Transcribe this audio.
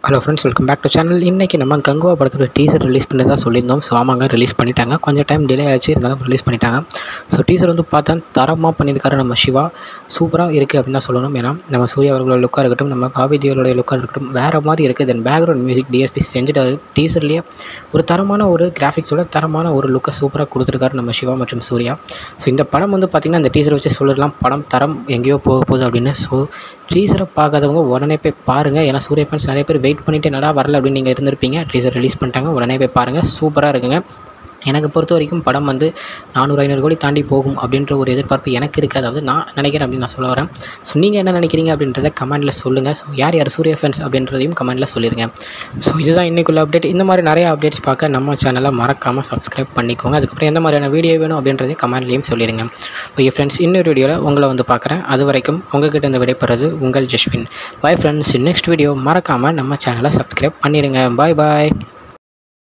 Hello friends, welcome back to channel. இன்றைக்கி நம்ம கங்குவா படத்தோட டீசர் ரிலீஸ் பண்ணி சொல்லியிருந்தோம். ஸோ ஆமாங்க, ரிலீஸ் பண்ணிட்டாங்க. கொஞ்சம் டைம் டிலே ஆச்சு, இருந்தாலும் ரிலீஸ் பண்ணிட்டாங்க. ஸோ டீசர் பார்த்தா தரமாக பண்ணியிருக்காரு நம்ம சிவா. சூப்பராக இருக்குது அப்படின்னு தான் சொல்லணும். ஏன்னா நம்ம சூர்யா அவர்களோட லுக்காக இருக்கட்டும், நம்ம பாபி தேவரோட லுக்காக இருக்கட்டும், வேறு மாதிரி இருக்குது. தென் பேக்ரவுண்ட் மியூசிக் டிஎஸ்பி செஞ்சுட்டாரு. டீசர்லேயே ஒரு தரமான ஒரு கிராஃபிக்ஸோட தரமான ஒரு லுக்கை சூப்பராக கொடுத்துருக்காரு நம்ம சிவா மற்றும் சூர்யா. ஸோ இந்த படம் பார்த்திங்கன்னா அந்த டீசரை வச்சு சொல்லிடலாம், படம் தரம் எங்கேயோ போக போகுது அப்படின்னு. ஸோ டீசரை பார்க்காதவங்க உடனே போய் பாருங்கள். ஏன்னா சூர்யா ஃபேன்ஸ் நிறைய பேர் வெயிட் பண்ணிவிட்டு என்னடா வரல அப்படின்னு நீங்கள் இருந்திருப்பீங்க. டீசர் ரிலீஸ் பண்ணிட்டாங்க, உடனே போய் பாருங்கள். சூப்பராக இருக்குங்க. எனக்கு பொறுத்த வரைக்கும் படம் 400-500 கோடி தாண்டி போகும் அப்படின்ற ஒரு எதிர்பார்ப்பு எனக்கு இருக்குது. அதாவது நான் நினைக்கிறேன் அப்படின்னு நான் சொல்ல வரேன். ஸோ நீங்கள் என்ன நினைக்கிறீங்க அப்படின்றத கமெண்ட்டில் சொல்லுங்கள். ஸோ யார் சூர்யா ஃபேன்ஸ் அப்படின்றதையும் கமெண்ட்டில் சொல்லிடுங்க. ஸோ இதுதான் இன்றைக்குள்ள அப்டேட். இந்த மாதிரி நிறைய அப்டேட்ஸ் பார்க்க நம்ம சேனலை மறக்காமல் சப்ஸ்கிரைப் பண்ணிக்கோங்க. அதுக்கப்புறம் எந்த மாதிரியான வீடியோ வேணும் அப்படின்றதையும் கமெண்ட்லேயும் சொல்லிடுங்க. ஓகே ஃப்ரெண்ட்ஸ், இன்னொரு வீடியோவில் உங்களை பார்க்குறேன். அது வரைக்கும் உங்கள்கிட்ட இந்த விடைபெறது உங்கள் Jaswin. Bye friends. Next video மறக்காமல் நம்ம சேனலை சப்ஸ்கிரைப் பண்ணிடுங்க. பாய் பாய்.